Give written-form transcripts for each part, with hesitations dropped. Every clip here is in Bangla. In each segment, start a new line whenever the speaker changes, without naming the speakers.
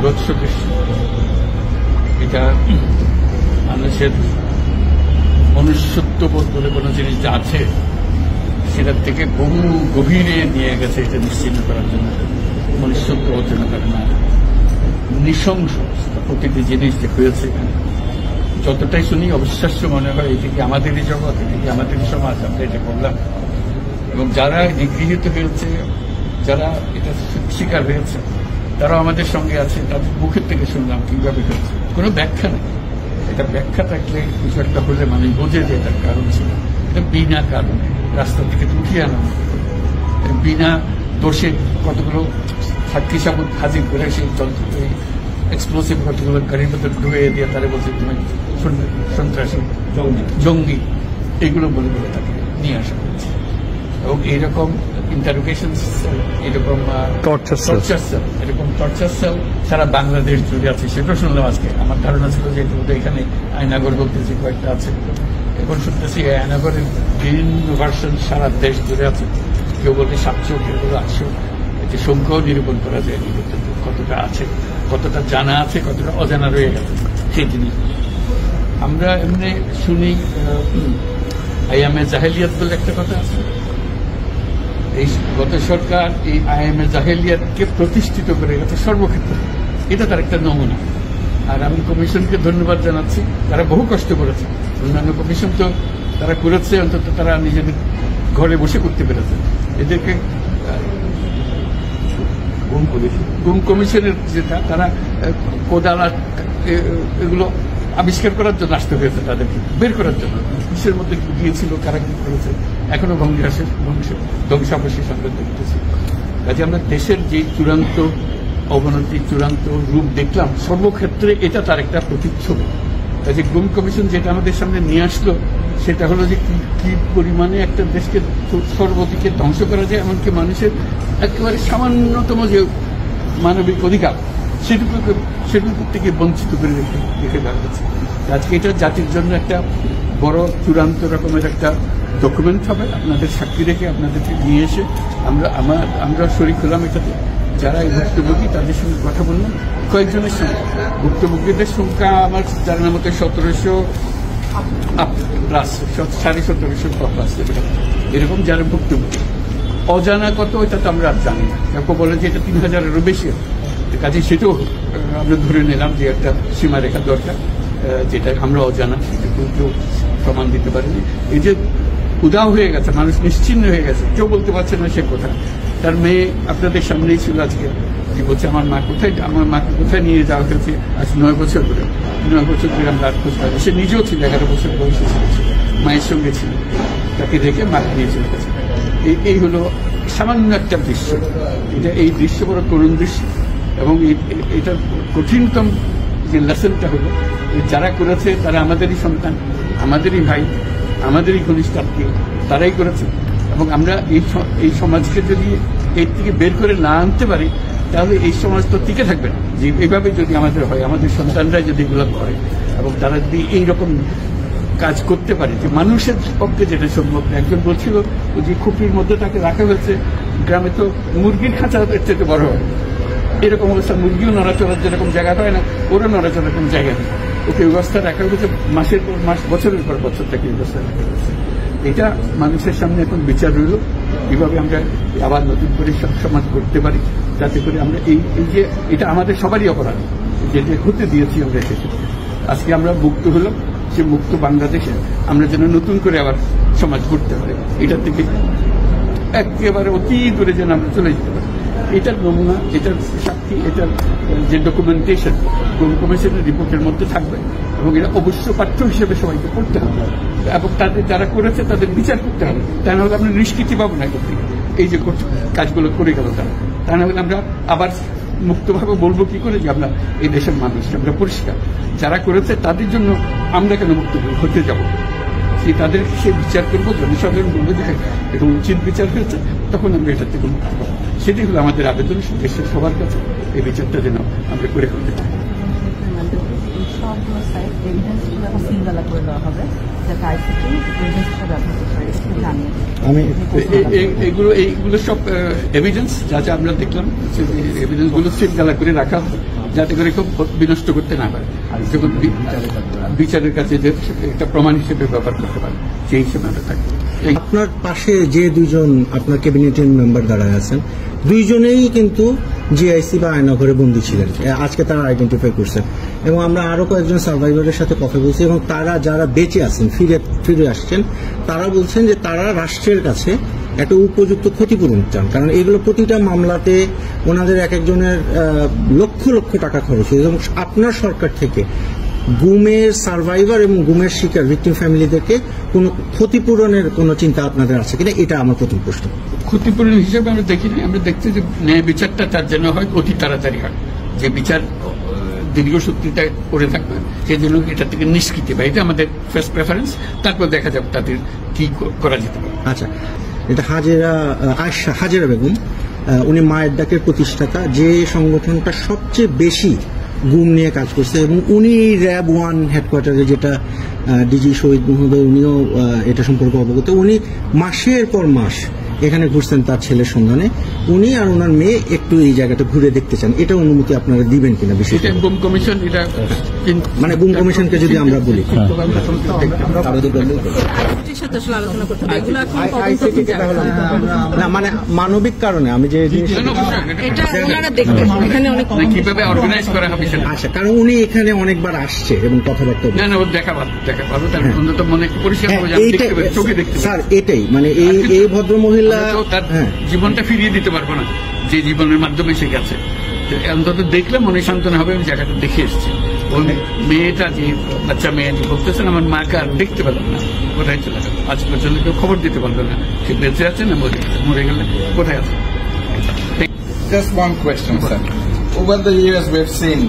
বিভৎস দৃশ্য। এটা মানুষের মনুষ্যত্ববোধ বলে কোনো জিনিস যা আছে সেটার থেকে বহু গভীরে নিয়ে গেছে। এটা নিশ্চিন্ন করার জন্য মনুষ্যত্ব অর্জন করে না, নৃশংস প্রতিটি জিনিস যে হয়েছে এখানে যতটাই শুনি অবিশ্বাস্য মনে হয়। এটা কি আমাদেরই জগৎ, এটা কি আমাদেরই সমাজ, আমরা এটা করলাম। এবং যারা নিগৃহীত হয়েছে, যারা এটা শিকার হয়েছে, তারাও আমাদের সঙ্গে আছে। তাদের মুখের থেকে শুনলাম কিভাবে হয়েছে, কোনো ব্যাখ্যা নেই। এটা ব্যাখ্যা থাকলে কিছু একটা হলে মানুষ বোঝে যে এটার কারণ ছিল। এটা বিনা কারণে রাস্তা থেকে উঠিয়ে আনা, বিনা দোষে কতগুলো সাক্ষী সাবুত হাজির করে সেই এক্সপ্লোসিভ কতগুলো গাড়ির মধ্যে ঢুয়ে দিয়ে তারা বলছে তুমি সন্ত্রাসী, জঙ্গি, এগুলো বলে বলে তাকে নিয়ে আসা হয়েছে। এবং এইরকম ইন্টারোগেশন সেল, এরকম টর্চার সেল, এরকম টর্চার সেল সারা বাংলাদেশ জুড়ে আছে। সেটাও শুনলাম আজকে। আমার ধারণা ছিল যে এখানে আয়নাগর বলতেছি কয়েকটা আছে, এখন শুনতেছি আয়নাগরের বিভিন্ন ভার্সন সারা দেশ জুড়ে আছে। কেউ বলে 700, কেউ বলে 800। যে সংখ্যাও নিরূপণ করা যায়নি কতটা আছে, কতটা জানা আছে, কতটা অজানা রয়ে গেছে সেই জিনিস। আমরা এমনি শুনি আইএমএ জাহেলিয়াত বলে একটা কথা আছে। এই গত সরকার এই আইএমএ জাহেলিয়াতকে প্রতিষ্ঠিত করে গেছে সর্বক্ষেত্রে। এটা তার একটা নমুনা। আর আমি কমিশনকে ধন্যবাদ জানাচ্ছি, তারা বহু কষ্ট করেছে। অন্যান্য কমিশন তো তারা করেছে, অন্তত তারা নিজেদের ঘরে বসে করতে পেরেছে। এদেরকে গুম কমিশনের যেটা, তারা কোদালা এগুলো আবিষ্কার করার জন্য আসতে হয়েছে, তাদেরকে বের করার জন্য। বিশ্বের মধ্যে গিয়েছিল, কারা কি করেছে, এখনো ধ্বংসাবশেষ আমরা দেখতেছি। কাজে আমরা দেশের যে চূড়ান্ত অবনতি, চূড়ান্ত রূপ দেখলাম, সর্বক্ষেত্রে এটা তার একটা প্রতিচ্ছবি। কাজে গুম কমিশন যেটা আমাদের সামনে নিয়ে আসলো, সেটা হলো যে কি পরিমাণে একটা দেশকে সর্বদিকে ধ্বংস করা যায়, এমনকি মানুষের একেবারে সামান্যতম যে মানবিক অধিকার সেটুকু থেকে বঞ্চিত করে রেখে দেওয়া হচ্ছে। আজকে এটা জাতির জন্য একটা বড় চূড়ান্ত রকমের একটা ডকুমেন্ট হবে। আপনাদের সাক্ষী রেখে আপনাদেরকে নিয়ে এসে আমরা শরিক হলাম এটাতে। যারা এই ভুক্তভোগী তাদের সঙ্গে কথা বললাম, কয়েকজনের সঙ্গে। ভুক্তভোগীদের সংখ্যা আমার জানার মতো 1700 প্লাস, 1750 প্লাস এরকম যারা ভুক্তভোগী। অজানা কত এটা তো আমরা আর জানি না। কেউ বলে যে এটা 3000-এরও বেশি। কাজে সেটাও আমরা ধরে নিলাম যে একটা সীমারেখা দরকার, যেটা আমরা অজানা, সেটা কেউ প্রমাণ দিতে পারেনি। এই যে উদাও হয়ে গেছে, মানুষ নিশ্চিন্ন হয়ে গেছে, কেউ বলতে পারছে না সে কোথায়। তার মেয়ে আপনাদের সামনেই ছিল আজকে, যে বলছে আমার মাকে কোথায় নিয়ে যাওয়া হয়েছে আজ 9 বছর ধরে। 9 বছর ধরে আমরা আর খোঁজ পাই। সে নিজেও ছিল, 11 বছর বয়সে ছিল, মায়ের সঙ্গে ছিল, তাকে রেখে মাকে নিয়ে চলে গেছে। এই হলো সামান্য একটা দৃশ্য। এই দৃশ্য বড় করুণ দৃশ্য। এবং এটার কঠিনতম যে লেসনটা হলো, যারা করেছে তারা আমাদেরই সন্তান, আমাদেরই ভাই, আমাদেরই ঘনিষ্ঠ আত্মীয়, তারাই করেছে। এবং আমরা এই সমাজকে যদি এর থেকে বের করে না আনতে পারি, তাহলে এই সমাজ তো টিকে থাকবে না। যে এইভাবে যদি আমাদের হয়, আমাদের সন্তানরা যদি এগুলো করে এবং তারা যদি এইরকম কাজ করতে পারে, যে মানুষের পক্ষে যেটা সম্ভব। একজন বলছিল যে খুপির মধ্যে তাকে রাখা হয়েছে, গ্রামে তো মুরগির খাঁচা এর থেকে বড় হয়। এরকম অবস্থা, মুরগিও নড়াচড়ার যেরকম জায়গা হয় না, ওরও নড়াচড়ার কোনো জায়গা নেই। ওকে ব্যবস্থা রাখা হয়েছে, মাসের পর মাস, বছরের পর বছর তাকে ব্যবস্থা রাখা হয়েছে। এটা মানুষের সামনে এখন বিচার রইল, কিভাবে আমরা আবার নতুন করে সমাজ করতে পারি, যাতে করে আমরা এই যে এটা আমাদের সবারই অপরাধ, যেটা হতে দিয়েছি আমরা এসেছি। আজকে আমরা মুক্ত হলাম, সে মুক্ত বাংলাদেশে আমরা যেন নতুন করে আবার সমাজ করতে পারি। এটার থেকে একেবারে অতি দূরে যেন আমরা চলে যেতে পারি। এটার নমুনা, এটার সাক্ষী, এটার যে ডকুমেন্টেশন কমিশনের রিপোর্টের মধ্যে থাকবে। এবং এটা অবশ্য পাঠ্য হিসেবে সবাইকে পড়তে হবে, এবং তাদের যারা করেছে তাদের বিচার করতে হবে। তা না হলে আমরা নিষ্কৃতি পাবো না করতে, এই যে কাজগুলো করে গেল তারা। তা না হলে আমরা আবার মুক্তভাবে বলবো কি করে যে আমরা এই দেশের মানুষ, আমরা পরিষ্কার। যারা করেছে তাদের জন্য আমরা কেন মুক্ত হতে যাব? তাদের সে বিচার করবো, জনসাধারণ বলবে যে এটা উচিত বিচার হয়েছে, তখন আমরা এটার থেকে মুক্ত পাবো। সেটাই হলো আমাদের আবেদন দেশের সবার কাছে, এই বিচারটা যেন আমরা করে করতে পারি। এইগুলো সব এভিডেন্স যা যা আমরা দেখলাম, এভিডেন্স গুলো শৃঙ্খলা করে রাখা যাতে করে কেউ বিনষ্ট করতে না পারে, যখন বিচারের কাছে যে একটা প্রমাণ হিসেবে ব্যবহার করতে পারে, সেই হিসেবে আমরা থাকি।
আপনার পাশে যে দুইজন আপনার ক্যাবিনেটের মেম্বার দাঁড়ায় আছেন, দুইজনেই কিন্তু জিআইসি বা আয়নাঘরে বন্দী ছিলেন, আজকে তারা আইডেন্টিফাই করছেন। এবং আমরা আরো কয়েকজন সার্ভাইভারের সাথে কথা বলছি, এবং তারা যারা বেঁচে আছেন, ফিরে আসছেন, তারা বলছেন যে তারা রাষ্ট্রের কাছে একটা উপযুক্ত ক্ষতিপূরণ চান। কারণ এগুলো প্রতিটা মামলাতে ওনাদের এক একজনের লক্ষ লক্ষ টাকা খরচ হয়েছে, এবং আপনার সরকার থেকে গুমের সার্ভাইভার এবং গুমের শিকার ভিকটিম ফ্যামিলিদেরকে কোনো ক্ষতিপূরণের কোনো চিন্তা আপনাদের আছে কিনা, এটা আমার প্রথম প্রশ্ন।
ক্ষতিপূরণ হিসেবে আমরা দেখিনি, আমরা দেখছি যে ন্যায় বিচারটা তার জন্য হয় অতি তাড়াতাড়ি হয়, যে বিচার দীর্ঘসূত্রিতা করে থাকবে সেই জন্য এটা থেকে নিষ্কৃতি পায়, এটা আমাদের ফার্স্ট প্রেফারেন্স। তারপর দেখা যাবে তাদের কি করা যেতে পারে।
আচ্ছা, এটা হাজেরা বেগম, উনি মায়ের ডাকের প্রতিষ্ঠাতা, যে সংগঠনটা সবচেয়ে বেশি গুম নিয়ে কাজ করছে, এবং উনি র্যাব 1 হেডকোয়ার্টারে, যেটা ডিজি শহীদ মহোদয়, উনিও এটা সম্পর্কে অবগত। উনি মাসের পর মাস এখানে ঘুরছেন তার ছেলের সন্ধানে। উনি আর ওনার মেয়ে একটু এই জায়গাটা ঘুরে দেখতে চান, এটা অনুমতি আপনারা দিবেন কিনা? বিশেষ
গুম কমিশন, এটা
মানে গুম কমিশনকে যদি আমরা বলি, না মানে মানবিক কারণে আমি যে
কিভাবে অর্গানাইজ করা হবে,
আচ্ছা, কারণ উনি এখানে অনেকবার আসছে এবং কথাবার্তা
মনে পরিষ্কার
স্যার, এটাই মানে এই ভদ্র মহিলা
তার জীবনটা ফিরিয়ে দিতে পারবো না, যে জীবনের মাধ্যমে সে গেছে। অন্তত দেখলে মনে সান্ত্বনা হবে, আমি জায়গাটা দেখে এসেছি। ওই মেয়েটা, যে বাচ্চা মেয়ে বলতেছেন, আমার মাকে আর দেখতে পেলাম না, কোথায় চলে গেল, আজ পর্যন্ত কেউ খবর দিতে পারলো না, সে বেঁচে আছে না মরে গেলে কোথায় আছে।
Just one question, sir. Over the years, we've seen,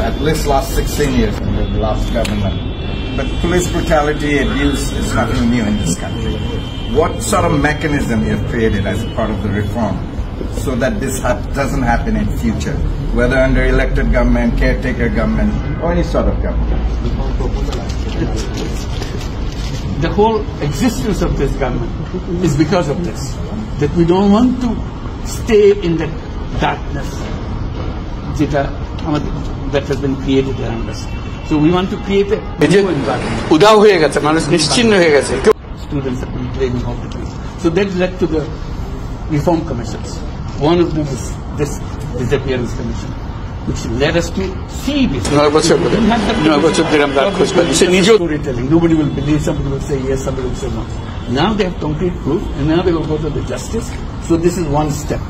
at least last 16 years, under the last government, but police brutality, abuse is nothing new in this country. What sort of mechanism you have created as a part of the reform so that this doesn't happen in future, whether under elected government, caretaker government, or any sort of government?
The whole existence of this government is because of this, that we don't want to stay in that darkness that has been created around us. So we want to create a new environment. উদাও হয়ে গেছে, মানুষ নিশ্চিন্ন হয়ে getse. Students have been blaming all the place. So that led to the reform commissions. One of them is this disappearance commission, which led us to see this. Storytelling. Nobody will believe, somebody will say yes, somebody will say no. Now they have concrete proof, and now they will go to the justice. So this is one step.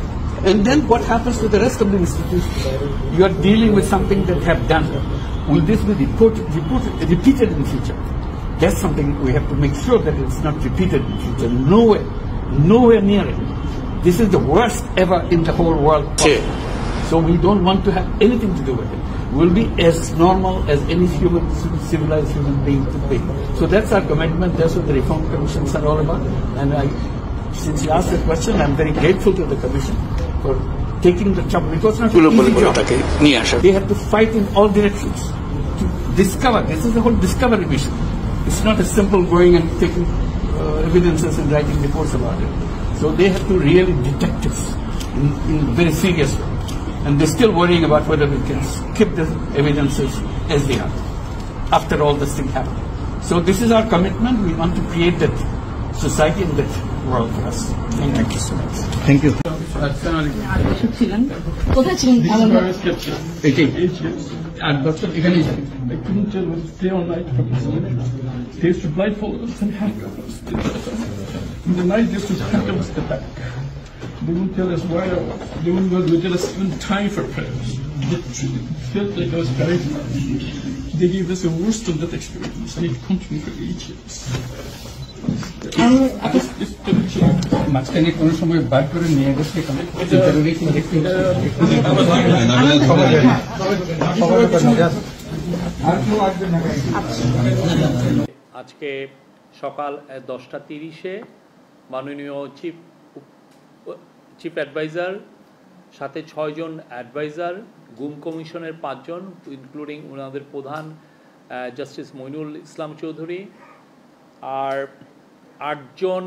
And then what happens to the rest of the institutions? You are dealing with something that have done. Will this be repeated in future? That's something we have to make sure that it's not repeated in future. Nowhere near it. This is the worst ever in the whole world. So we don't want to have anything to do with it. We'll be as normal as any civilized human being could be. So that's our commitment. That's what the reform commissions are all about. And since you asked the question, I'm very grateful to the commission for taking the job, because it's not an easy job. They have to fight in all directions to discover. This is the whole discovery mission. It's not as simple going and taking evidences and writing reports about it. So they have to really detect this in a very serious way. And they're still worrying about whether we can keep the evidences as they are after all this thing happened. So this is our commitment. We want to create that society and that world for us. Thank you so much.
Thank you.
কোথায় ছিলেন?
I couldn't tell them to stay all night. They used to blindfold us and handcuff us. In the night, they used to handcuff us the back. They wouldn't tell us where I was. They wouldn't tell us even time for prayers. It felt like I was buried. They gave us the worst of that experience, and it continued for 8 years. মাঝখানে কোনো সময় বার করে নিয়ে গেছে
আজকে সকাল 10:30 মাননীয় চিফ অ্যাডভাইজার সাথে 6 জন অ্যাডভাইজার, গুম কমিশনের 5 জন ইনক্লুডিং ওনাদের প্রধান জাস্টিস মইনুল ইসলাম চৌধুরী, আর 8 জন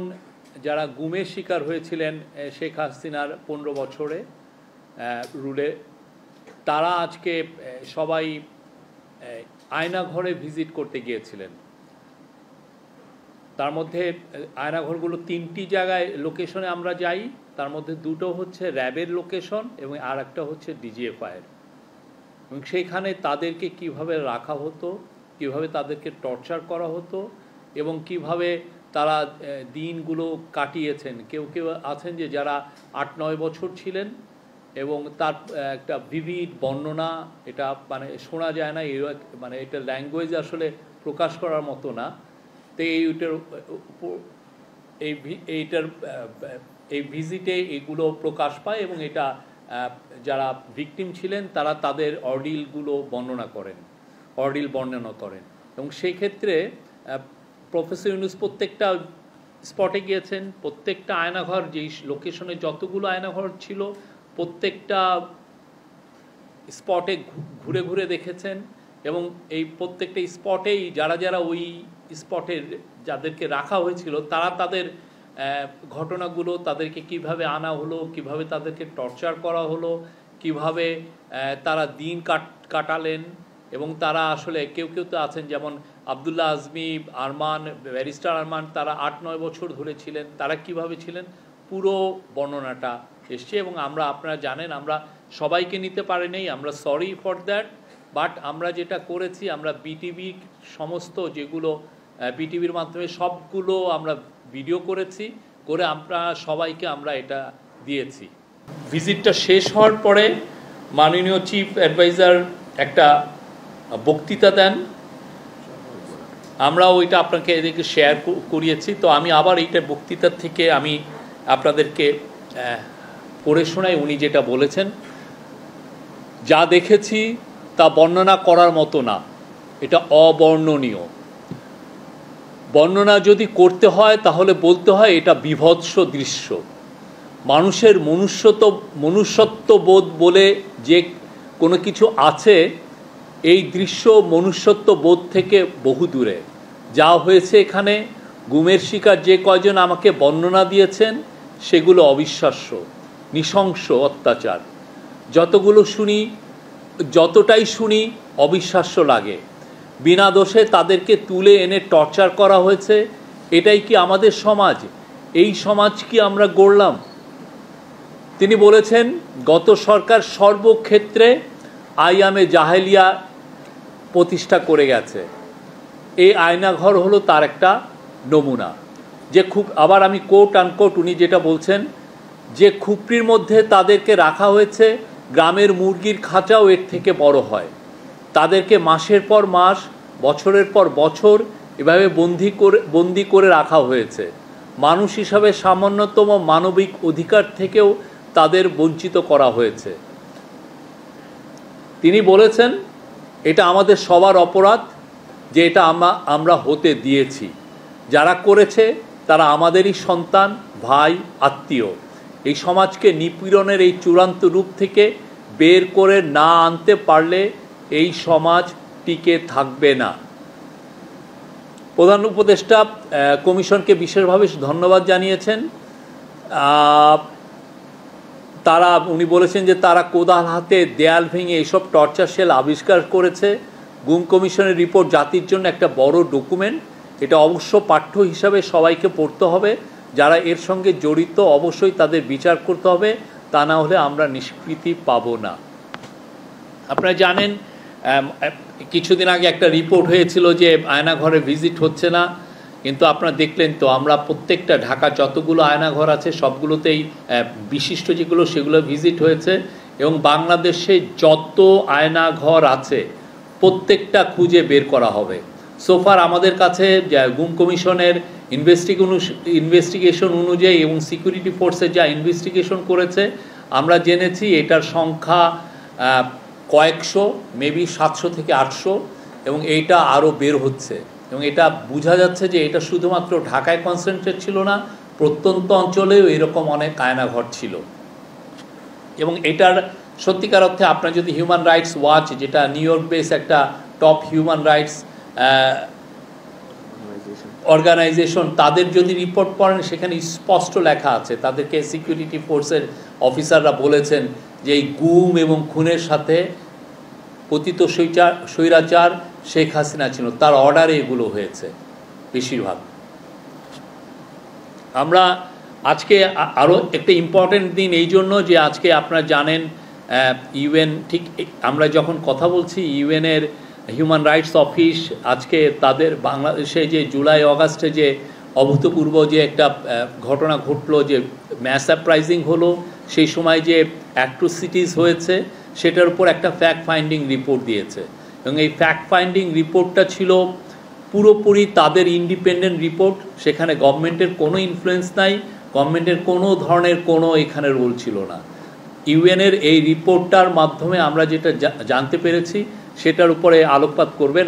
যারা গুমের শিকার হয়েছিলেন শেখ হাসিনার 15 বছরে রুলে তারা আজকে সবাই আয়নাঘরে ভিজিট করতে গিয়েছিলেন। তার মধ্যে আয়নাঘরগুলো 3টি জায়গায় লোকেশনে আমরা যাই, তার মধ্যে 2টো হচ্ছে র্যাবের লোকেশন এবং আর একটা হচ্ছে ডিজিএফআইয়ের। এবং সেইখানে তাদেরকে কিভাবে রাখা হতো, কিভাবে তাদেরকে টর্চার করা হতো এবং কিভাবে তারা দিনগুলো কাটিয়েছেন। কেউ কেউ আছেন যে যারা 8-9 বছর ছিলেন এবং তার একটা ভিভিড বর্ণনা, এটা মানে শোনা যায় না, মানে এটা ল্যাঙ্গুয়েজ আসলে প্রকাশ করার মতো না। তো এই ভিজিটে এগুলো প্রকাশ পায় এবং এটা যারা ভিকটিম ছিলেন তারা তাদের অর্ডিলগুলো বর্ণনা করেন এবং সেই ক্ষেত্রে প্রফেসর ইউনূস প্রত্যেকটা স্পটে গিয়েছেন, প্রত্যেকটা আয়নাঘর যেই লোকেশনে যতগুলো আয়নাঘর ছিল প্রত্যেকটা স্পটে ঘুরে ঘুরে দেখেছেন এবং এই প্রত্যেকটা স্পটেই যারা ওই স্পটের যাদেরকে রাখা হয়েছিল তারা তাদের ঘটনাগুলো, তাদেরকে কিভাবে আনা হলো, কিভাবে তাদেরকে টর্চার করা হলো, কিভাবে তারা দিন কাটালেন এবং তারা আসলে কেউ তো আছেন যেমন আবদুল্লাহ আজমি, আরমান, ব্যারিস্টার আরমান, তারা 8-9 বছর ধরে ছিলেন, তারা কিভাবে ছিলেন পুরো বর্ণনাটা এসছে। এবং আপনারা জানেন আমরা সবাইকে নিতে পারিনি, আমরা সরি ফর দ্যাট, বাট আমরা যেটা করেছি আমরা বিটিভির সমস্ত যেগুলো বিটিভির মাধ্যমে সবগুলো আমরা ভিডিও করেছি, করে আমরা সবাইকে আমরা এটা দিয়েছি। ভিজিটটা শেষ হওয়ার পরে মাননীয় চিফ অ্যাডভাইজার একটা বক্তৃতা দেন, আমরা ওইটা আপনাকে এদিকে শেয়ার করিয়েছি। তো আমি আবার এইটা বক্তৃতার থেকে আমি আপনাদেরকে পড়ে শোনাই। উনি যেটা বলেছেন, যা দেখেছি তা বর্ণনা করার মতো না, এটা অবর্ণনীয়। বর্ণনা যদি করতে হয় তাহলে বলতে হয় এটা বীভৎস দৃশ্য। মানুষের মনুষ্যত্ববোধ বলে যে কোনো কিছু আছে, এই দৃশ্য মনুষ্যত্ববোধ থেকে বহু দূরে। যা হয়েছে এখানে, গুমের শিকার যে কয়জন আমাকে বর্ণনা দিয়েছেন সেগুলো অবিশ্বাস্য, নৃশংস অত্যাচার। যতটাই শুনি অবিশ্বাস্য লাগে। বিনা দোষে তাদেরকে তুলে এনে টর্চার করা হয়েছে। এটাই কি আমাদের সমাজ? এই সমাজ কি আমরা গড়লাম? তিনি বলেছেন গত সরকার সর্বক্ষেত্রে আইয়ামে জাহেলিয়া প্রতিষ্ঠা করে গেছে। এই আয়নাঘর হলো তার একটা নমুনা। যে আবার আমি কোট আনকোট উনি যেটা বলছেন, যে খুপড়ির মধ্যে তাদেরকে রাখা হয়েছে, গ্রামের মুরগির খাঁচাও এর থেকে বড় হয়। তাদেরকে মাসের পর মাস, বছরের পর বছর এভাবে বন্দি করে রাখা হয়েছে। মানুষ হিসাবে সামান্যতম মানবিক অধিকার থেকেও তাদের বঞ্চিত করা হয়েছে। তিনি বলেছেন এটা আমাদের সবার অপরাধ যে এটা আমরা হতে দিয়েছি। যারা করেছে তারা আমাদেরই সন্তান, ভাই, আত্মীয়। এই সমাজকে নিপীড়নের এই চূড়ান্ত রূপ থেকে বের করে না আনতে পারলে এই সমাজ টিকে থাকবে না। প্রধান উপদেষ্টা কমিশনকে বিশেষভাবে ধন্যবাদ জানিয়েছেন। উনি বলেছেন যে তারা কোদাল হাতে দেয়াল ভেঙে এইসব টর্চার সেল আবিষ্কার করেছে। গুম কমিশনের রিপোর্ট জাতির জন্য একটা বড় ডকুমেন্ট। এটা অবশ্য পাঠ্য হিসাবে সবাইকে পড়তে হবে। যারা এর সঙ্গে জড়িত অবশ্যই তাদের বিচার করতে হবে, তা না হলে আমরা নিষ্কৃতি পাব না। আপনারা জানেন কিছুদিন আগে একটা রিপোর্ট হয়েছিল যে আয়নাঘরে ভিজিট হচ্ছে না, কিন্তু আপনারা দেখলেন তো আমরা প্রত্যেকটা ঢাকা যতগুলো আয়নাঘর আছে সবগুলোতেই বিশিষ্ট যেগুলো সেগুলো ভিজিট হয়েছে এবং বাংলাদেশে যত আয়নাঘর আছে প্রত্যেকটা খুঁজে বের করা হবে। সোফার আমাদের কাছে গুম কমিশনের ইনভেস্টিগেশন অনুযায়ী এবং সিকিউরিটি ফোর্সে যা ইনভেস্টিগেশন করেছে আমরা জেনেছি এটার সংখ্যা কয়েকশো, মেবি 700 থেকে 800 এবং এইটা আরও বের হচ্ছে। এবং এটা বোঝা যাচ্ছে যে এটা শুধুমাত্র ঢাকায় কনসেন্ট্রেট ছিল না, প্রত্যন্ত অঞ্চলেও এরকম অনেক আয়নাঘর ছিল। এবং এটার সত্যিকার অর্থে আপনার যদি হিউম্যান রাইটস ওয়াচ, যেটা নিউ ইয়র্ক বেস একটা টপ হিউম্যান রাইটস অর্গানাইজেশন, তাদের যদি রিপোর্ট পড়েন সেখানে স্পষ্ট লেখা আছে তাদেরকে সিকিউরিটি ফোর্সের অফিসাররা বলেছেন যে এই গুম এবং খুনের সাথে পতিত স্বৈরাচার শেখ হাসিনা ছিল, তার অর্ডারে এগুলো হয়েছে বেশিরভাগ। আমরা আজকে আরও একটা ইম্পর্টেন্ট দিন এই জন্য যে আজকে আপনারা জানেন ইউএন, ঠিক আমরা যখন কথা বলছি ইউএনের হিউম্যান রাইটস অফিস আজকে তাদের বাংলাদেশে যে জুলাই অগাস্টে যে অভূতপূর্ব যে একটা ঘটনা ঘটলো, যে ম্যাস আপরাইজিং হলো, সেই সময় যে অ্যাট্রোসিটিস হয়েছে সেটার উপর একটা ফ্যাক্ট ফাইন্ডিং রিপোর্ট দিয়েছে। এবং এই ফ্যাক্ট ফাইন্ডিং রিপোর্টটা ছিল পুরোপুরি তাদের ইন্ডিপেন্ডেন্ট রিপোর্ট, সেখানে গভর্নমেন্টের কোনো ইনফ্লুয়েন্স নাই, গভর্নমেন্টের কোনো ধরনের কোনো এখানে রোল ছিল না। ইউএনের এই রিপোর্টটার মাধ্যমে আমরা যেটা জানতে পেরেছি সেটার উপরে আলোকপাত করবেন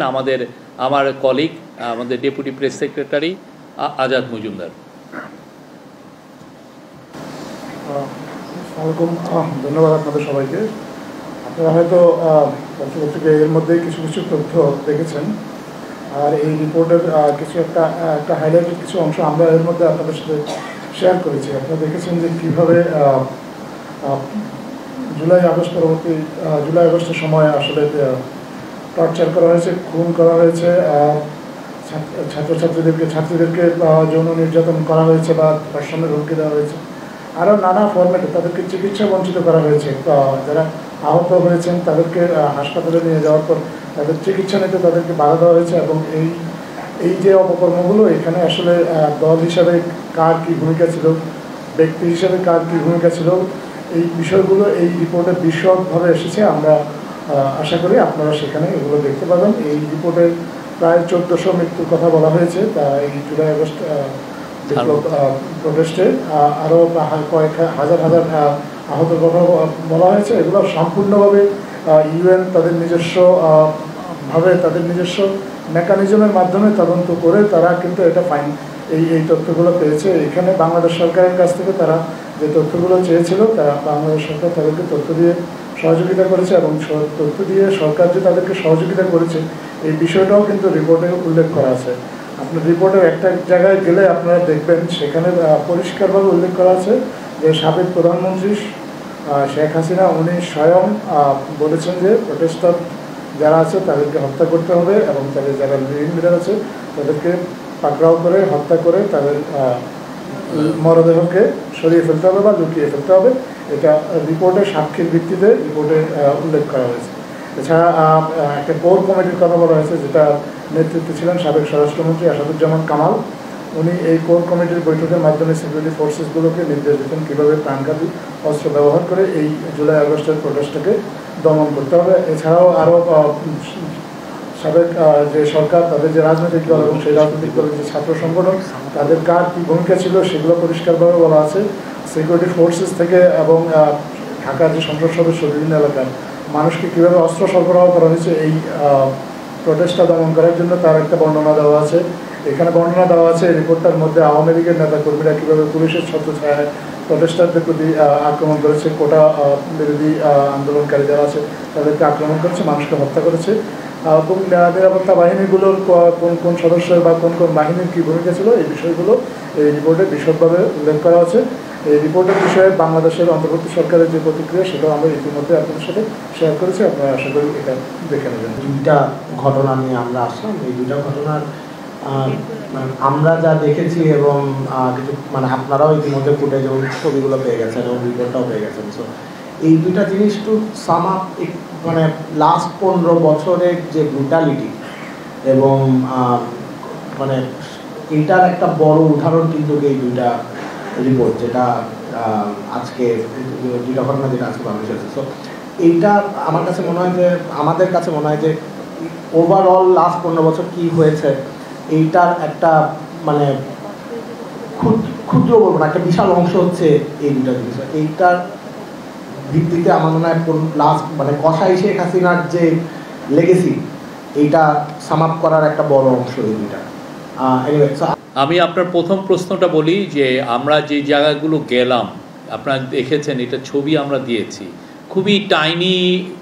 আমার কলিগ, আমাদের deputy press secretary Azad Majumdar.
ধন্যবাদ আপনাদের সবাইকে। আপনারা হয়তো পত্রিকা এর মধ্যেই কিছু কিছু তথ্য দেখেছেন, আর এই রিপোর্টের কিছু একটা হাইলাইটেড কিছু অংশ আমরা এর মধ্যে আপনাদের সাথে শেয়ার করেছি। আপনারা দেখেছেন যে কীভাবে জুলাই আগস্টের সময় আসলে টর্চার করা হয়েছে, খুন করা হয়েছে, ছাত্রীদেরকে যৌন নির্যাতন করা হয়েছে বা ধর্ষণের হুমকি দেওয়া হয়েছে, আরও নানা ফরম্যাটে তাদেরকে চিকিৎসা বঞ্চিত করা হয়েছে। যারা আহত হয়েছেন তাদেরকে হাসপাতালে নিয়ে যাওয়ার পর তাদের চিকিৎসা নিতে তাদেরকে বাধা দেওয়া হয়েছে। এবং এই যে অপকর্মগুলো, এখানে আসলে দল হিসাবে কার কী ভূমিকা ছিল, ব্যক্তি হিসাবে কার কী ভূমিকা ছিল, এই বিষয়গুলো এই রিপোর্টে বিশদভাবে এসেছে। আমরা আশা করি আপনারা সেখানে এগুলো দেখতে পাবেন। এই রিপোর্টে প্রায় 1400 মৃত্যুর কথা বলা হয়েছে, তা এই জুলাই আগস্ট প্রোটেস্টে আরও কয়েক হাজার আহতের কথা বলা হয়েছে। এগুলো সম্পূর্ণভাবে ইউএন তাদের নিজস্ব মেকানিজমের মাধ্যমে তদন্ত করে তারা কিন্তু এটা এই তথ্যগুলো পেয়েছে। এখানে বাংলাদেশ সরকারের কাছ থেকে তারা যে তথ্যগুলো চেয়েছিল, তারা বাংলাদেশ সরকার তাদেরকে তথ্য দিয়ে সহযোগিতা করেছে, এবং তথ্য দিয়ে সরকার যে তাদেরকে সহযোগিতা করেছে এই বিষয়টাও কিন্তু রিপোর্টে উল্লেখ করা আছে। আপনার রিপোর্টের একটা জায়গায় গেলে আপনারা দেখবেন সেখানে পরিষ্কারভাবে উল্লেখ করা আছে যে সাবেক প্রধানমন্ত্রী শেখ হাসিনা উনি স্বয়ং বলেছেন যে প্রোটেস্টার যারা আছে তাদেরকে হত্যা করতে হবে, এবং তাদের যারা লিডিং লিডার আছে তাদেরকে পাকড়াও করে হত্যা করে তাদের মরদেহকে সরিয়ে ফেলতে হবে বা লুকিয়ে ফেলতে হবে। এটা রিপোর্টের সাক্ষীর ভিত্তিতে রিপোর্টে উল্লেখ করা হয়েছে। এছাড়া একটা কোর কমিটির কথা বলা হয়েছে, যেটা নেতৃত্বে ছিলেন সাবেক স্বরাষ্ট্রমন্ত্রী আসাদুজ্জামান কামাল। উনি এই কোর কমিটির বৈঠকের মাধ্যমে সিকিউরিটি ফোর্সেসগুলোকে নির্দেশ দিতেন কীভাবে প্রাণঘাতী অস্ত্র ব্যবহার করে এই জুলাই আগস্টের প্রোটেস্টটাকে দমন করতে হবে। এছাড়াও আরও সাবেক যে সরকার, তাদের যে রাজনৈতিক দল এবং সেই রাজনৈতিক দলের যে ছাত্র সংগঠন, তাদের কার কী ভূমিকা ছিল সেগুলো পরিষ্কারভাবে বলা আছে। সিকিউরিটি ফোর্সেস থেকে এবং ঢাকার যে সংসদ সদস্য বিভিন্ন এলাকার মানুষকে কীভাবে অস্ত্র সরবরাহ করা হয়েছে এই প্রোটেস্টটা দমন করার জন্য, তার একটা বর্ণনা দেওয়া আছে। এখানে বর্ণনা দেওয়া আছে রিপোর্টটার মধ্যে আওয়ামী লীগের নেতাকর্মীরা কীভাবে পুলিশের ছত্রছায়ায় প্রোটেস্টারদের প্রতি আক্রমণ করেছে, কোটা বিরোধী আন্দোলনকারী যারা আছে তাদেরকে আক্রমণ করেছে, মানুষকে হত্যা করেছে, এবং নিরাপত্তা বাহিনীগুলোর কোন সদস্যের বা কোন বাহিনীর কী ভূমিকা ছিল এই বিষয়গুলো এই রিপোর্টে বিশদভাবে উল্লেখ করা আছে। এই রিপোর্টের বিষয়ে বাংলাদেশের অন্তর্বর্তী সরকারের যে প্রতিক্রিয়া সেটাও আমরা ইতিমধ্যে আপনাদের সাথে শেয়ার করেছি, আপনারা আশা করি এটা দেখে নেবেন।
দুইটা ঘটনা নিয়ে আমরা আসলাম। এই দুইটা ঘটনার আমরা যা দেখেছি এবং কিছু আপনারাও ইতিমধ্যে ফুটেজ এবং ছবিগুলো পেয়ে গেছেন এবং রিপোর্টটাও পেয়ে গেছেন। সো এই দুইটা জিনিস একটু সাম আপ, লাস্ট 15 বছরের যে ব্রুটালিটি এবং এটার একটা বড় উদাহরণ কিন্তু এই দুইটা রিপোর্ট, যেটা আজকে দুইটা ঘটনা যেটা আজকে বাংলাদেশে আছে। সো এইটা আমার কাছে মনে হয় যে আমাদের কাছে মনে হয় যে ওভারঅল লাস্ট 15 বছর কী হয়েছে এইটার একটা ক্ষুদ্র বলবো না, একটা বিশাল অংশ হচ্ছে এই দুটা জিনিস। এইটার ভিত্তিতে আমার মনে হয় লাস্ট কসাই শেখ হাসিনার যে লেগেসি এইটা সাম আপ করার একটা বড় অংশ এই দুইটা।
আমি আপনার প্রথম প্রশ্নটা বলি যে আমরা যে জায়গাগুলো গেলাম, আপনারা দেখেছেন, এটা ছবি আমরা দিয়েছি, খুবই টাইনি,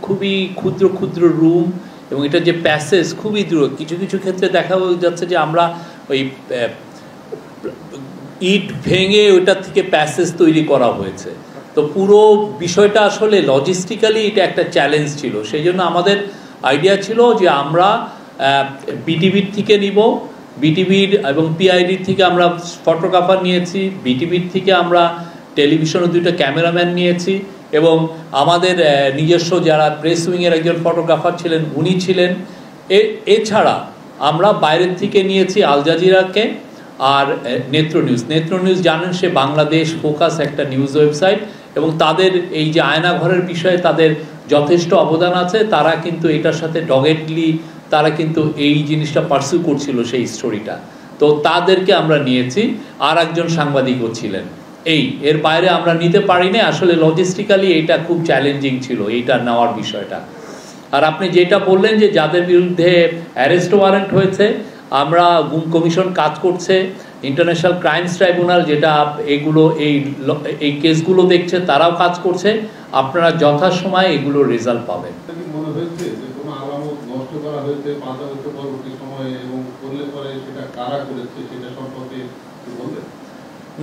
খুবই ক্ষুদ্র ক্ষুদ্র রুম, এবং এটা যে প্যাসেজ খুবই দূর। কিছু কিছু ক্ষেত্রে দেখা যাচ্ছে যে আমরা ওই ইট ভেঙে ওইটার থেকে প্যাসেজ তৈরি করা হয়েছে। তো পুরো বিষয়টা আসলে লজিস্টিক্যালি এটা একটা চ্যালেঞ্জ ছিল। সেই জন্য আমাদের আইডিয়া ছিল যে আমরা বিটিভির থেকে নিব, বিটিভির এবং পিআইডির থেকে আমরা ফটোগ্রাফার নিয়েছি, বিটিভির থেকে আমরা টেলিভিশনের 2টা ক্যামেরাম্যান নিয়েছি, এবং আমাদের নিজস্ব যারা প্রেস উইংয়ের একজন ফটোগ্রাফার ছিলেন উনি ছিলেন। এছাড়া আমরা বাইরের থেকে নিয়েছি আল জাজিরাকে আর নেত্র নিউজ জানেন সে বাংলাদেশ ফোকাস একটা নিউজ ওয়েবসাইট, এবং তাদের এই যে আয়নাঘরের বিষয়ে তাদের যথেষ্ট অবদান আছে। তারা কিন্তু এটার সাথে ডগেডলি তারা কিন্তু এই জিনিসটা পার্সিউ করছিল সেই স্টোরিটা, তো তাদেরকে আমরা নিয়েছি। আর একজন সাংবাদিকও ছিলেন। এর বাইরে আমরা নিতে পারিনি, আসলে লজিস্টিক্যালি এটা খুব চ্যালেঞ্জিং ছিল এইটা নেওয়ার বিষয়টা। আর আপনি যেটা বললেন যে যাদের বিরুদ্ধে অ্যারেস্ট ওয়ারেন্ট হয়েছে, আমরা গুম কমিশন কাজ করছে, ইন্টারন্যাশনাল ক্রাইমস ট্রাইব্যুনাল যেটা এগুলো এই কেসগুলো দেখছে তারাও কাজ করছে। আপনারা যথাসময়ে এগুলো রেজাল্ট পাবেন।
মনে হয়েছে যে কোনো আলামত নষ্ট করা হয়েছে পাল্টাতে পরবর্তী সময়ে, এবং করলে পরে সেটা কারা করেছে সেটা সম্পর্কে বলবেন?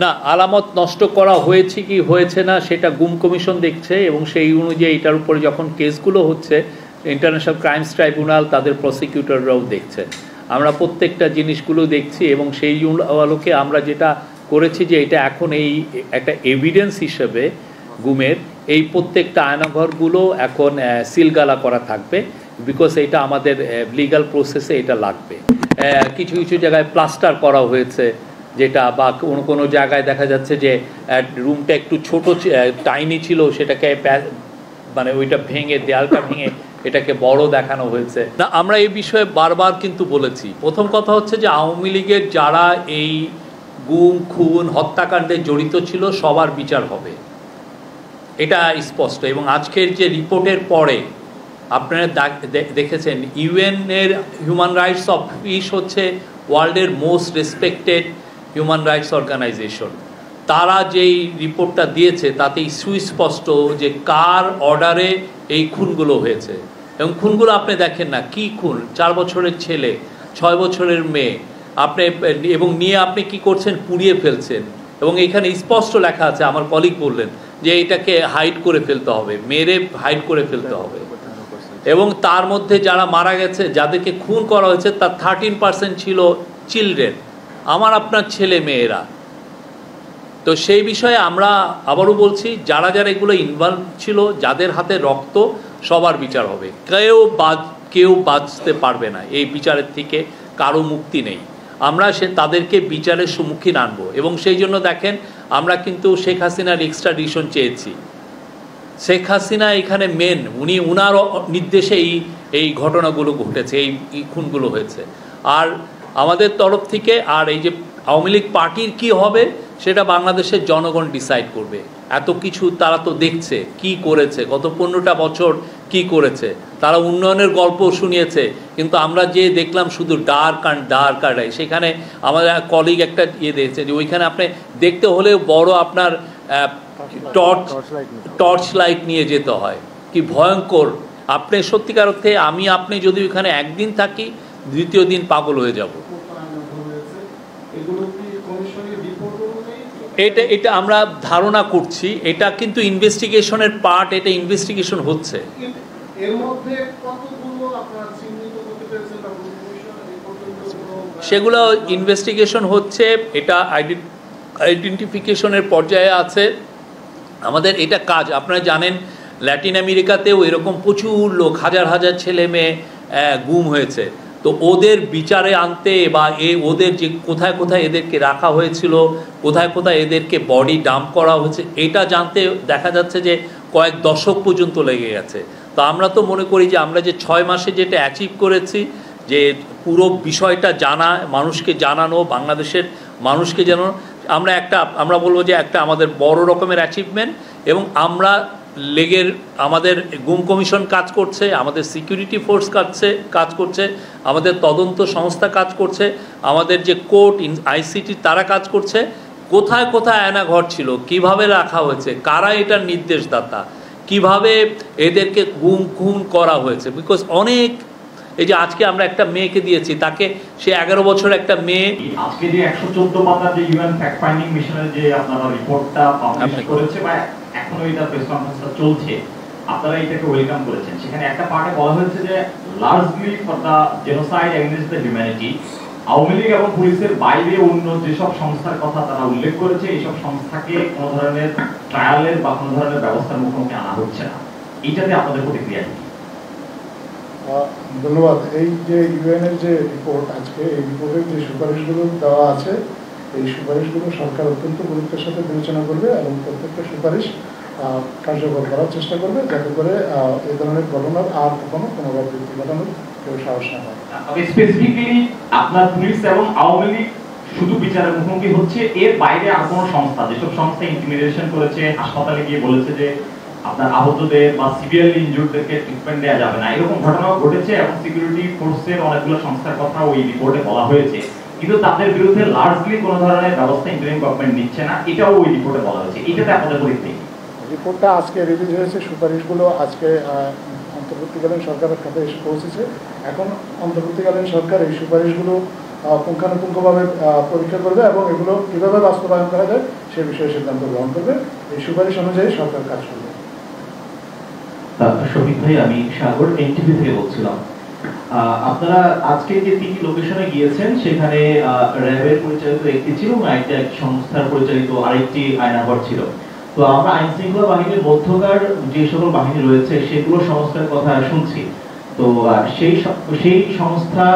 না, আলামত নষ্ট করা হয়েছে কি হয়েছে না সেটা গুম কমিশন দেখছে, এবং সেই অনুযায়ী এটার উপরে যখন কেসগুলো হচ্ছে ইন্টারন্যাশনাল ক্রাইমস ট্রাইব্যুনাল তাদের প্রসিকিউটররাও দেখছে। আমরা প্রত্যেকটা জিনিসগুলো দেখছি, এবং সেই আলোকে আমরা যেটা করেছি যে এটা এখন এই একটা এভিডেন্স হিসেবে গুমের এই প্রত্যেকটা আয়নাঘরগুলো এখন সিলগালা করা থাকবে, বিকজ এটা আমাদের লিগ্যাল প্রসেসে এটা লাগবে। কিছু কিছু জায়গায় প্লাস্টার করা হয়েছে, যেটা বা কোনো জায়গায় দেখা যাচ্ছে যে রুমটা একটু ছোট টাইনি ছিল, সেটাকে মানে ওইটা ভেঙে দেয়ালটা ভেঙে এটাকে বড় দেখানো হয়েছে। না, আমরা এই বিষয়ে বারবার কিন্তু বলেছি। প্রথম কথা হচ্ছে যে আওয়ামী লীগের যারা এই গুম খুন হত্যাকাণ্ডে জড়িত ছিল সবার বিচার হবে, এটা স্পষ্ট। এবং আজকের যে রিপোর্টের পরে আপনারা দেখেছেন ইউএনের হিউম্যান রাইটস অফিস হচ্ছে ওয়ার্ল্ডের most respected human rights organization. তারা যেই রিপোর্টটা দিয়েছে তাতেই সুস্পষ্ট যে কার অর্ডারে এই খুনগুলো হয়েছে। এবং খুনগুলো আপনি দেখেন না কি খুন, 4 বছরের ছেলে, 6 বছরের মেয়ে, আপনি এবং নিয়ে আপনি কি করছেন, পুড়িয়ে ফেলছেন। এবং এখানে স্পষ্ট লেখা আছে, আমার কলিগ বললেন যে এটাকে হাইড করে ফেলতে হবে, মেরে হাইড করে ফেলতে হবে। এবং তার মধ্যে যারা মারা গেছে, যাদেরকে খুন করা হয়েছে তার 13% ছিল চিলড্রেন, আমার আপনার ছেলে মেয়েরা। তো সেই বিষয়ে আমরা আবারও বলছি, যারা যারা এগুলো ইনভলভ ছিল, যাদের হাতে রক্ত, সবার বিচার হবে। কেউ বাঁচতে পারবে না এই বিচারের থেকে, কারো মুক্তি নেই। আমরা তাদেরকে বিচারের সম্মুখীন আনবো। এবং সেই জন্য দেখেন আমরা কিন্তু শেখ হাসিনার এক্সট্রাডিশন চেয়েছি। শেখ হাসিনা এখানে মেন, উনার নির্দেশে এই ঘটনাগুলো ঘটেছে, এই খুনগুলো হয়েছে। আর আমাদের তরফ থেকে আর এই যে আওয়ামী লীগ পার্টির কী হবে সেটা বাংলাদেশের জনগণ ডিসাইড করবে। এত কিছু তারা তো দেখছে কি করেছে, গত 15টা বছর কি করেছে, তারা উন্নয়নের গল্প শুনিয়েছে, কিন্তু আমরা যে দেখলাম শুধু ডার্ক আর সেখানে আমাদের কলিগ একটা দিয়েছে যে ওইখানে আপনি দেখতে হলে বড় আপনার টর্চ লাইট নিয়ে যেতে হয়, কি ভয়ঙ্কর। আপনি সত্যিকার অর্থে আপনি যদি ওইখানে একদিন থাকি, দ্বিতীয় দিন পাগল হয়ে যাব। এটা আমরা ধারণা করছি, এটা কিন্তু ইনভেস্টিগেশনের পার্ট, এটা ইনভেস্টিগেশন হচ্ছে। সেগুলো ইনভেস্টিগেশন হচ্ছে, এটা আইডেন্টিফিকেশনের পর্যায়ে আছে। আমাদের এটা কাজ, আপনারা জানেন ল্যাটিন আমেরিকাতেও এরকম প্রচুর লোক, হাজার হাজার ছেলে মেয়ে গুম হয়েছে। তো ওদের বিচারে আনতে বা ওদের যে কোথায় কোথায় এদেরকে রাখা হয়েছিল, কোথায় কোথায় এদেরকে বডি ডাম্প করা হয়েছে, এটা জানতে দেখা যাচ্ছে যে কয়েক দশক পর্যন্ত লেগে গেছে। তো আমরা তো মনে করি যে আমরা যে 6 মাসে যেটা অ্যাচিভ করেছি, যে পুরো বিষয়টা জানা, মানুষকে জানানো, বাংলাদেশের মানুষকে জানানো, আমরা বলবো যে একটা আমাদের বড় রকমের অ্যাচিভমেন্ট। এবং আমরা আমাদের গুম কমিশন কাজ করছে, আমাদের সিকিউরিটি ফোর্স কাজ করছে, আমাদের তদন্ত সংস্থা কাজ করছে, আমাদের যে কোর্ট আইসিটি তারা কাজ করছে। কোথায় কোথায় আয়নাঘর ছিল, কিভাবে রাখা হয়েছে, কারা এটার নির্দেশদাতা, কিভাবে এদেরকে গুম করা হয়েছে। বিকজ অনেক, এই যে আজকে আমরা একটা মেয়েকে দিয়েছি, তাকে সে 11 বছর একটা মেয়ে।
আজকে যে 114 পাতার যে ইউএন ফ্যাক্ট ফাইন্ডিং মিশনের যে আপনারা রিপোর্টটা পাবলিশ করেছে বা এখনো এটা প্রেস কনফারেন্সটা চলছে, আপনারা এটাকে ওয়েলকাম করেছেন। সেখানে একটা পার্টে বলা হয়েছে যে largely for the genocide against the humanity, Awami League এবং পুলিশের বাইরে অন্য যেসব সংস্থার কথা তারা উল্লেখ করেছে, এইসব সংস্থাকে কোনো ধরনের ট্রায়ালের বা কোনো ধরনের ব্যবস্থার মুখোমুখি আনা হচ্ছে না। এইটাতে আপনাদের প্রতিক্রিয়া কি?
ধন্যবাদ। এই যে ইউএনের যে রিপোর্ট, আজকে এই রিপোর্টের যে সুপারিশগুলো দেওয়া আছে, এই সুপারিশগুলো সরকার অত্যন্ত গুরুত্বের সাথে বিবেচনা করবে এবং প্রত্যেকটা সুপারিশ কার্যকর করার চেষ্টা করবে, যাতে করে এই ধরনের ঘটনার আর কখনো পুনরাবৃত্তি ঘটানোর কেউ সাহস না হয়।
স্পেসিফিক্যালি আপনার পুলিশ এবং আওয়ামী লীগ শুধু বিচারের মুখোমুখি হচ্ছে, এর বাইরে আর কোনো সংস্থা, যেসব সংস্থা ইন্টিমিডেশন করেছে, হাসপাতালে গিয়ে বলেছে যে আপনার আহতদের বা সিভিয়ারলি ইনজুর্ডদেরকে ট্রিটমেন্ট দেওয়া যাবে না, এরকম ঘটনাও ঘটেছে এবং সিকিউরিটি ফোর্সের অনেকগুলো সংস্থার কথা ওই রিপোর্টে বলা হয়েছে, কিন্তু তাদের বিরুদ্ধে লার্জলি কোনো ধরনের ব্যবস্থা ইন্টারিম গভর্নমেন্ট নিচ্ছে না, এটাও ওই রিপোর্টে বলা হয়েছে। এটাতে আপনাদের পরিস্থিতি?
রিপোর্টটা আজকে রিলিজ হয়েছে, সুপারিশগুলো আজকে অন্তর্বর্তীকালীন সরকারের কাছে এসে পৌঁছেছে। এখন অন্তর্বর্তীকালীন সরকার এই সুপারিশগুলো পুঙ্খানুপুঙ্খভাবে পরীক্ষা করবে এবং এগুলো কীভাবে বাস্তবায়ন করা যায় সে বিষয়ে সিদ্ধান্ত গ্রহণ করবে। এই সুপারিশ অনুযায়ী সরকার কাজ করবে।
শফিক ভাই, আমি সাগর এনটিভি থেকে বলছিলাম। আপনারা আজকে যে 3টি লোকেশনে গিয়েছেন, সেখানে র্যাবের পরিচালিত একটি ছিল এবং একটা সংস্থার পরিচালিত আরেকটি আয়নাঘর ছিল। তো আমরা আইন শৃঙ্খলা বাহিনীর মধ্যকার যে সকল বাহিনী রয়েছে সেগুলো সংস্থার কথা শুনছি। তো সেই সংস্থা,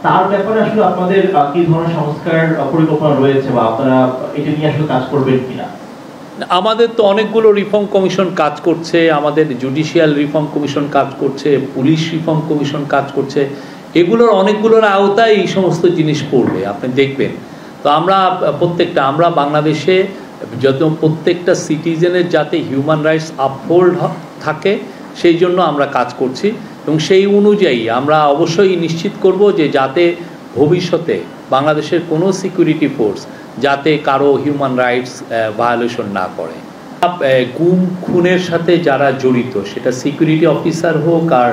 তার ব্যাপারে আসলে আপনাদের কি ধরনের সংস্কার পরিকল্পনা রয়েছে বা আপনারা এটা নিয়ে আসলে কাজ করবেন কিনা?
আমাদের তো অনেকগুলো রিফর্ম কমিশন কাজ করছে, আমাদের জুডিশিয়াল রিফর্ম কমিশন কাজ করছে, পুলিশ রিফর্ম কমিশন কাজ করছে, এগুলোর অনেকগুলোর আওতায় এই সমস্ত জিনিস পড়বে, আপনি দেখবেন। তো আমরা বাংলাদেশে যত প্রত্যেকটা সিটিজেনের যাতে হিউম্যান রাইটস আপহোল্ড থাকে সেই জন্য আমরা কাজ করছি এবং সেই অনুযায়ী আমরা অবশ্যই নিশ্চিত করব যে যাতে ভবিষ্যতে বাংলাদেশের কোনো সিকিউরিটি ফোর্স যাতে কারো হিউম্যান রাইটস ভায়োলেশন না করে। গুম খুনের সাথে যারা জড়িত, সেটা সিকিউরিটি অফিসার হোক আর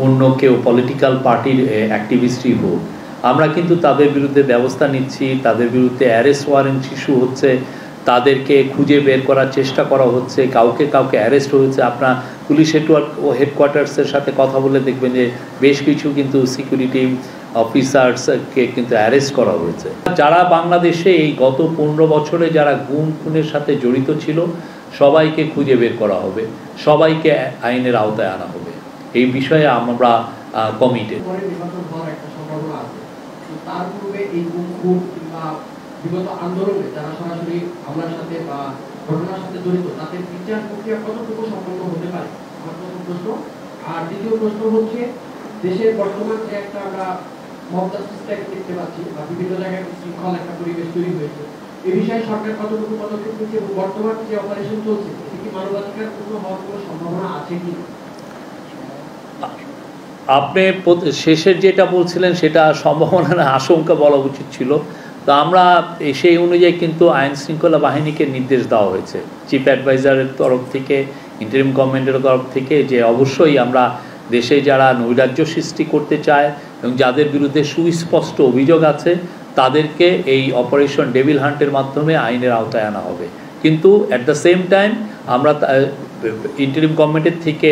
অন্য কেউ পলিটিক্যাল পার্টির অ্যাক্টিভিস্টই হোক, আমরা কিন্তু তাদের বিরুদ্ধে ব্যবস্থা নিচ্ছি, তাদের বিরুদ্ধে অ্যারেস্ট ওয়ারেন্ট ইস্যু হচ্ছে, তাদেরকে খুঁজে বের করার চেষ্টা করা হচ্ছে, কাউকে অ্যারেস্ট হয়েছে। আপনার পুলিশ হেডকোয়ার্টার্সের সাথে কথা বলে দেখবেন যে বেশ কিছু কিন্তু সিকিউরিটি অফিসার্সকে কিন্তু অ্যারেস্ট করা হয়েছে। যারা বাংলাদেশে এই গত 15 বছরে যারা গুম খুনের সাথে জড়িত ছিল সবাইকে খুঁজে বের করা হবে, সবাইকে আইনের আওতায় আনা হবে, এই বিষয়ে আমরা কমিটেড।
তার পূর্বে এই গুম খুন কিংবা বিগত আন্দোলনে যারা সরাসরি হামলার সাথে বা ঘটনার সাথে জড়িত তাদের বিচার প্রক্রিয়া কতটুকু সম্পন্ন হতে পারে, আমার প্রথম প্রশ্ন। আর দ্বিতীয় প্রশ্ন হচ্ছে, দেশের বর্তমান যে একটা আমরা মমতা সিস্টেম দেখতে পাচ্ছি বা বিভিন্ন জায়গায় শৃঙ্খল একটা পরিবেশ তৈরি হয়েছে, এ বিষয়ে সরকার কতটুকু পদক্ষেপ নিচ্ছে এবং বর্তমান যে অপারেশন চলছে এটি কি মানবাধিকার পূর্ণ হওয়ার কোনো সম্ভাবনা আছে কি?
আপনি শেষের যেটা বলছিলেন সেটা সম্ভাবনা না, আশঙ্কা বলা উচিত ছিল। তো আমরা সেই অনুযায়ী কিন্তু আইন শৃঙ্খলা বাহিনীকে নির্দেশ দেওয়া হয়েছে চিফ অ্যাডভাইজারের তরফ থেকে, ইন্টারিম গভর্নমেন্টের তরফ থেকে, যে অবশ্যই আমরা দেশে যারা নৈরাজ্য সৃষ্টি করতে চায় এবং যাদের বিরুদ্ধে সুস্পষ্ট অভিযোগ আছে তাদেরকে এই অপারেশন ডেভিল হান্টের মাধ্যমে আইনের আওতায় আনা হবে। কিন্তু অ্যাট দ্য সেম টাইম আমরা ইন্টারিম গভর্নমেন্টের থেকে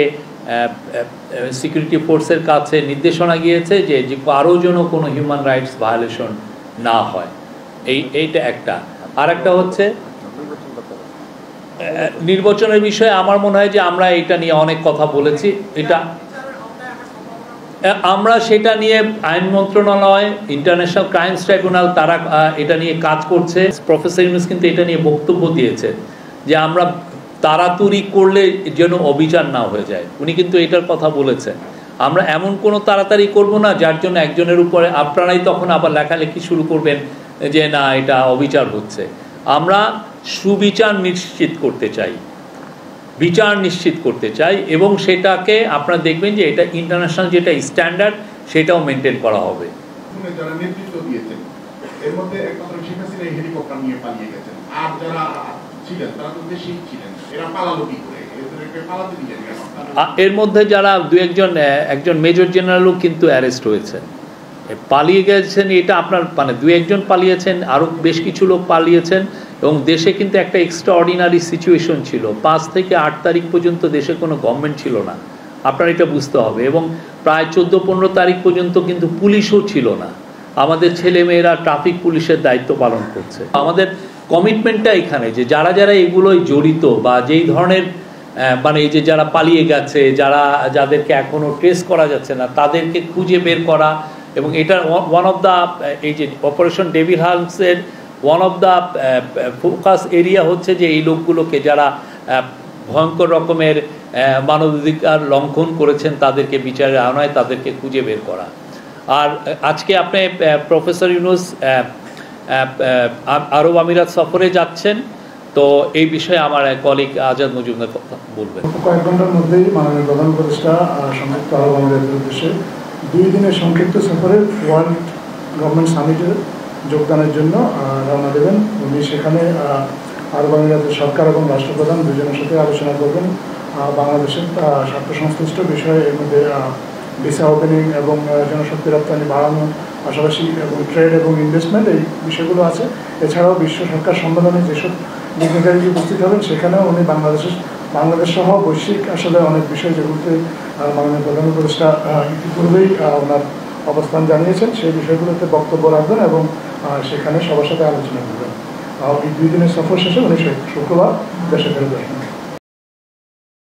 সিকিউরিটি ফোর্সের কাছে নির্দেশনা গিয়েছে যে কারো যেন কোনো হিউম্যান রাইটস ভায়োলেশন না হয়। এইটা একটা। আর একটা হচ্ছে নির্বাচনের বিষয়ে আমার মনে হয় যে আমরা এটা নিয়ে অনেক কথা বলেছি, এটা আমরা সেটা নিয়ে আইন মন্ত্রণালয়, ইন্টারন্যাশনাল ক্রাইমস ট্রাইব্যুনাল তারা এটা নিয়ে কাজ করছে। প্রফেসর ইউনূস কিন্তু এটা নিয়ে বক্তব্য দিয়েছেন যে আমরা তাড়াতাড়ি করলে যেন অবিচার না হয়ে যায়, উনি কিন্তু এটার কথা বলেছেন। আমরা এমন কোনো তাড়াতাড়ি করব না যার জন্য একজনের উপরে আপনারাই তখন আবার লেখালেখি শুরু করবেন যে না এটা অবিচার হচ্ছে। আমরা সুবিচার নিশ্চিত করতে চাই, বিচার নিশ্চিত করতে চাই এবং সেটাকে আপনারা দেখবেন যে এটা ইন্টারন্যাশনাল যেটা স্ট্যান্ডার্ড সেটাও মেনটেন করা হবে।
যারা নেতৃত্ব দিয়েছেন এর মধ্যে একমাত্র শেখ হাসিনা হেলিকপ্টার নিয়ে পালিয়ে গেছেন, আর যারা ছিলেন তারা তো দেশেই ছিলেন, এরা পালালো কি করে? পালাতে দিলেন
এর মধ্যে যারা একজন মেজর জেনারেলও কিন্তু অ্যারেস্ট হয়েছে, পালিয়ে গেছেন। এটা আপনার মানে 2-1 জন পালিয়েছেন, আরও বেশ কিছু লোক পালিয়েছেন, এবং দেশে কিন্তু একটা এক্সট্রাঅর্ডিনারি সিচুয়েশন ছিল। 5 থেকে 8 তারিখ পর্যন্ত দেশে কোনো গভর্নমেন্ট ছিল না, আপনার এটা বুঝতে হবে। এবং প্রায় 14-15 তারিখ পর্যন্ত কিন্তু পুলিশও ছিল না। আমাদের ছেলেমেয়েরা ট্রাফিক পুলিশের দায়িত্ব পালন করছে। আমাদের কমিটমেন্টটা এখানে যে যারা যারা এগুলোই জড়িত বা যেই ধরনের মানে এই যে যারা পালিয়ে গেছে, যাদেরকে এখনো ট্রেস করা যাচ্ছে না, তাদেরকে খুঁজে বের করা। এবং এটা ওয়ান অফ দ্য এই যে অপারেশন ডেভিল হান্টসের one of the focus area হচ্ছে যে এই লোকগুলোকে যারা ভয়ঙ্কর রকমের মানবাধিকার লঙ্ঘন করেছেন তাদেরকে বিচারের আওতায় তাদেরকে খুঁজে বের করা। আর আজকে আপনি প্রফেসর ইউনূস আরব আমিরাত সফরে যাচ্ছেন, তো এই বিষয়ে আমার কলিগ আজাদ মজুমদার কথা বলবেন।
কয়েক ঘন্টার মধ্যেই মাননীয় প্রধান উপদেষ্টা সংযুক্ত আরব আমিরাতের উদ্দেশ্যে 2 দিনের সংক্ষিপ্ত সফরে ওয়ার্ল্ড গভর্নমেন্ট সামিটে যোগদানের জন্য রওনা দেবেন। উনি সেখানে আরব আমিরাতের সরকার এবং রাষ্ট্রপ্রধান দুজনের সাথে আলোচনা করবেন বাংলাদেশের স্বার্থ সংশ্লিষ্ট বিষয়ে, এর মধ্যে ভিসা ওপেনিং এবং জনশক্তি রপ্তানি বাড়ানো, পাশাপাশি এবং ট্রেড এবং ইনভেস্টমেন্ট, এই বিষয়গুলো আছে। এছাড়াও বিশ্ব সরকার সম্মেলনে যেসব ডিগনিটারি উপস্থিত হবেন সেখানেও উনি বাংলাদেশ সহ বৈশ্বিক আসলে অনেক বিষয় যেগুলোতে মাননীয় প্রধান উপদেষ্টা ইতিপূর্বেই ওনার অবস্থান জানিয়েছেন, সেই বিষয়গুলোতে বক্তব্য রাখবেন এবং সেখানে সবার সাথে আলোচনা করবেন। এই 2 দিনের সফর শেষে উনি শুক্রবার দেশে ফেরত আসবেন।